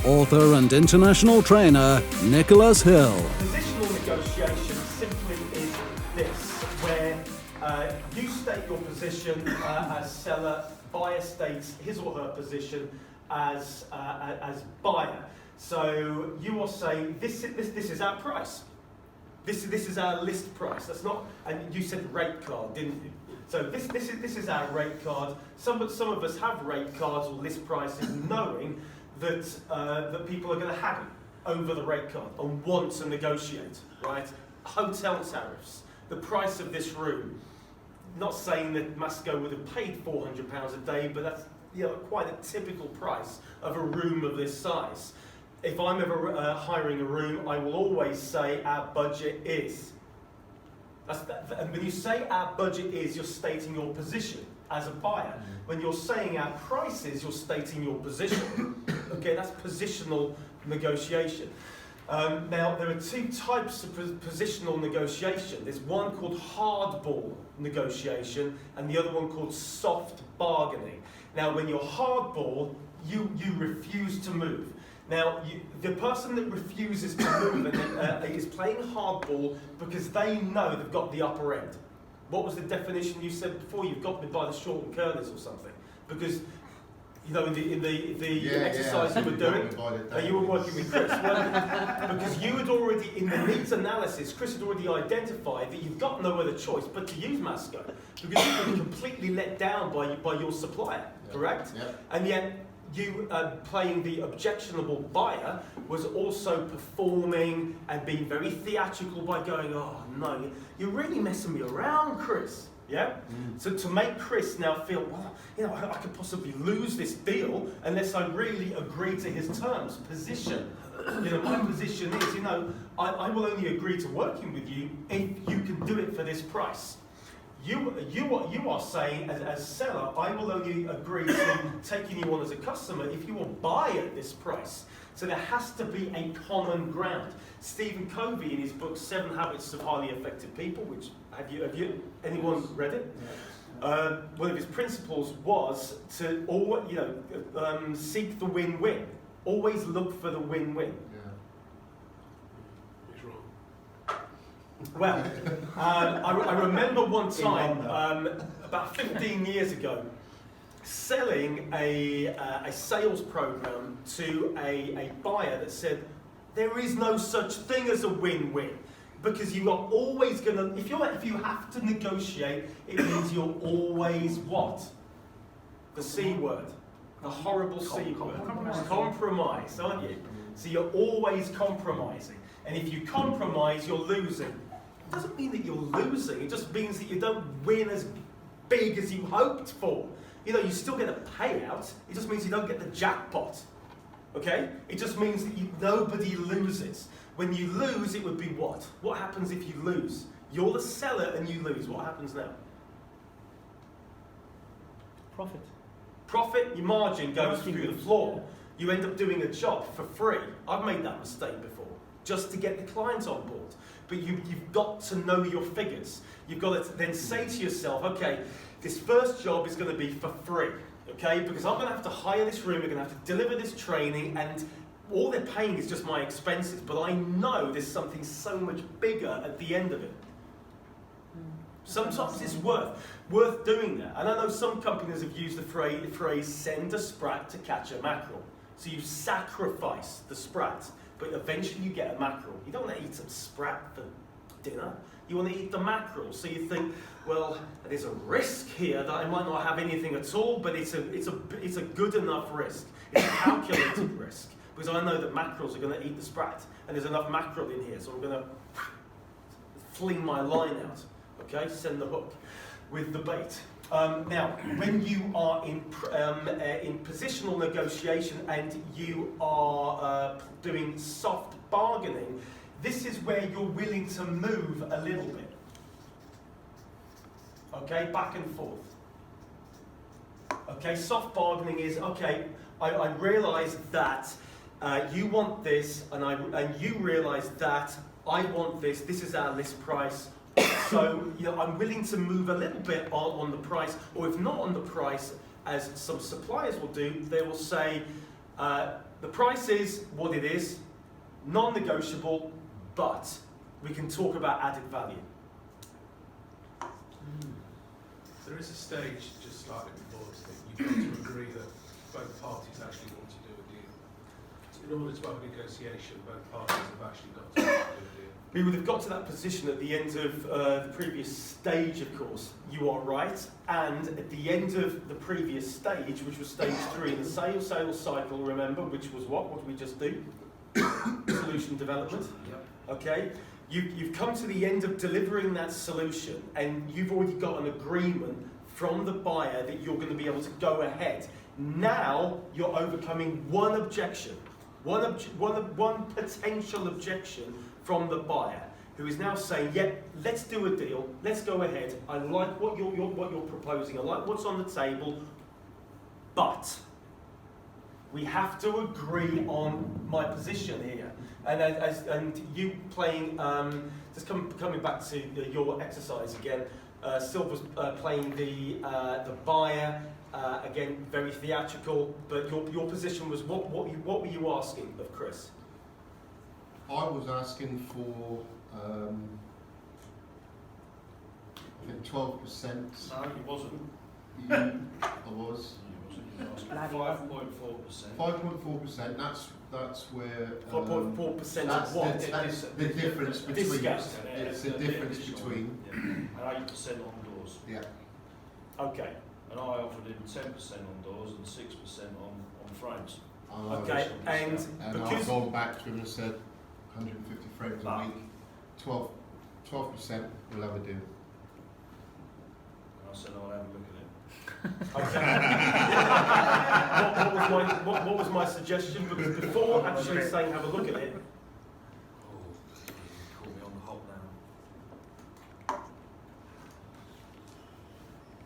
author and international trainer, Nicholas Hill. Positional negotiation simply is this, where you state your position as seller, buyer states his or her position as buyer. So you will say, this is our price. This is our list price. That's not, and you said rate card, didn't you? So this is our rate card. Some of us have rate cards or list prices, knowing that that people are going to haggle over the rate card and want to negotiate, right? Hotel tariffs, the price of this room. Not saying that Masco would have paid £400 a day, but that's quite a typical price of a room of this size. If I'm ever hiring a room, I will always say our budget is. And when you say our budget is, you're stating your position as a buyer. When you're saying our price is, you're stating your position. Okay, that's positional negotiation. Now, there are two types of positional negotiation. There's one called hardball negotiation and the other one called soft bargaining. Now, when you're hardball, you refuse to move. Now, the person that refuses to move is playing hardball because they know they've got the upper end. What was the definition you said before? You've got me by the short and curlers or something. Because, in the exercise you were doing, you were working with Chris, because you had already, in the needs analysis, Chris had already identified that you've got no other choice but to use Masco, because you've been completely let down by your supplier, correct? Yeah. And yet, you playing the objectionable buyer was also performing and being very theatrical by going, oh no, you're really messing me around, Chris. Yeah? So to make Chris now feel, well, I could possibly lose this deal unless I really agree to his terms. Position. My position is, I will only agree to working with you if you can do it for this price. You are saying, as seller, I will only agree to taking you on as a customer if you will buy at this price. So there has to be a common ground. Stephen Covey, in his book 7 Habits of Highly Effective People, which have you anyone read it? One of his principles was to seek the win-win. Always look for the win-win. Well, I remember one time, about 15 years ago, selling a sales program to a buyer that said, there is no such thing as a win-win, because you are always going to, if you have to negotiate, it means you're always what? The C word, the horrible C word. Compromise, aren't you? So you're always compromising. And if you compromise, you're losing. It doesn't mean that you're losing, it just means that you don't win as big as you hoped for. You still get a payout, it just means you don't get the jackpot. Okay? It just means that nobody loses. When you lose, it would be what? What happens if you lose? You're the seller and you lose. What happens now? Profit, your margin goes through the floor. You end up doing a job for free. I've made that mistake before, just to get the clients on board. But you've got to know your figures. You've got to then say to yourself, okay, this first job is going to be for free, okay? Because I'm going to have to hire this room, we're going to have to deliver this training, and all they're paying is just my expenses. But I know there's something so much bigger at the end of it. Sometimes it's worth doing that. And I know some companies have used the phrase send a sprat to catch a mackerel. So you sacrifice the sprat, but eventually you get a mackerel. You don't want to eat some sprat for dinner. You want to eat the mackerel. So you think, well, there's a risk here that I might not have anything at all, but it's a good enough risk. It's a calculated risk, because I know that mackerels are going to eat the sprat, and there's enough mackerel in here, so I'm going to fling my line out. Okay, send the hook with the bait. Now, when you are in positional negotiation and you are doing soft bargaining, this is where you're willing to move a little bit. Okay, back and forth. Okay, soft bargaining is, okay, I realise that you want this, and you realise that I want this. This is our list price. So, I'm willing to move a little bit on the price, or if not on the price, as some suppliers will do, they will say, the price is what it is, non-negotiable, but we can talk about added value. There is a stage just slightly before this that you've got to agree that both parties actually want to do a deal. In order to have a negotiation, both parties have actually got to do a deal. We would have got to that position at the end of the previous stage, of course. You are right. And at the end of the previous stage, which was stage 3 in the sales cycle, remember, which was what? What did we just do? Solution development. Yep. Okay. You've come to the end of delivering that solution, and you've already got an agreement from the buyer that you're going to be able to go ahead. Now you're overcoming one objection, one potential objection from the buyer, who is now saying, "Yeah, let's do a deal. Let's go ahead. I like what you're proposing. I like what's on the table, but we have to agree on my position here." And you playing, just coming back to your exercise again, Silver's playing the buyer, again, very theatrical, but your position was, what were you asking of Chris? I was asking for, I think 12%. No, he wasn't. I was. 5.4%. 5.4%, that's where... 5.4% that's of what? That's the difference between... Discount. It's the difference between... And 8% on doors. Yeah. Okay. And I offered him 10% on doors and 6% on frames. Okay, and I've because... gone back to him and said 150 frames a week, 12%, we'll have a deal. And I said I'll have a look at it. Okay. what was my suggestion? Because before actually saying have a look at it, Oh, you caught me on the hop now.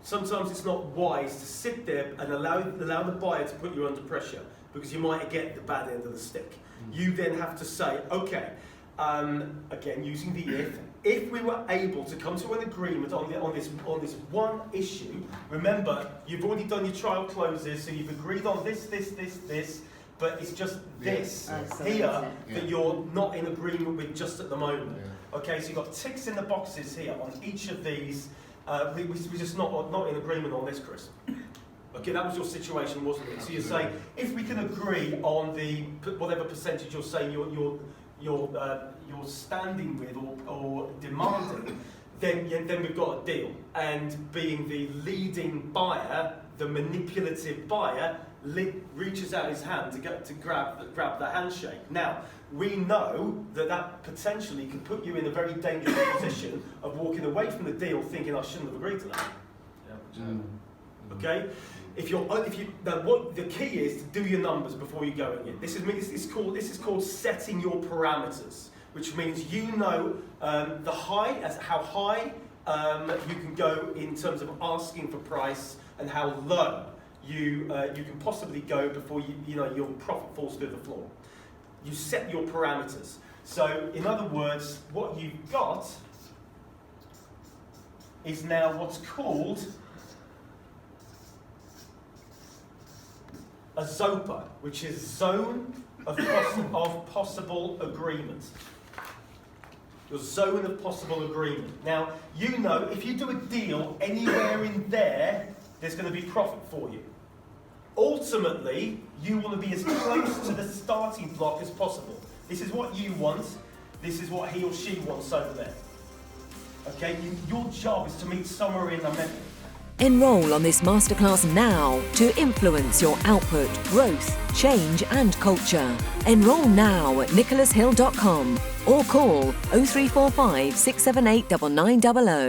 sometimes it's not wise to sit there and allow the buyer to put you under pressure, because you might get the bad end of the stick. You then have to say, okay, again using the if we were able to come to an agreement on this one issue. Remember, you've already done your trial closes, so you've agreed on this, but it's just this here that you're not in agreement with just at the moment. Yeah. Okay, so you've got ticks in the boxes here on each of these. We're just not in agreement on this, Chris. Okay, that was your situation, wasn't it? So you're saying, if we can agree on the whatever percentage you're saying you're standing with or demanding, then we've got a deal. And being the leading buyer, the manipulative buyer, reaches out his hand to grab the handshake. Now, we know that potentially can put you in a very dangerous position of walking away from the deal thinking, I shouldn't have agreed to that. Yeah, Okay? What the key is to do your numbers before you go in. This is called setting your parameters, which means you know how high you can go in terms of asking for price, and how low you can possibly go before your profit falls through the floor. You set your parameters. So, in other words, what you've got is now what's called a ZOPA, which is Zone of Possible Agreement. Your Zone of Possible Agreement. Now, you know if you do a deal anywhere in there's going to be profit for you. Ultimately, you want to be as close to the starting block as possible. This is what you want. This is what he or she wants over there. Okay, your job is to meet somewhere in the middle. Enroll on this masterclass now to influence your output, growth, change and culture. Enroll now at nicholashill.com or call 0345 678 9900.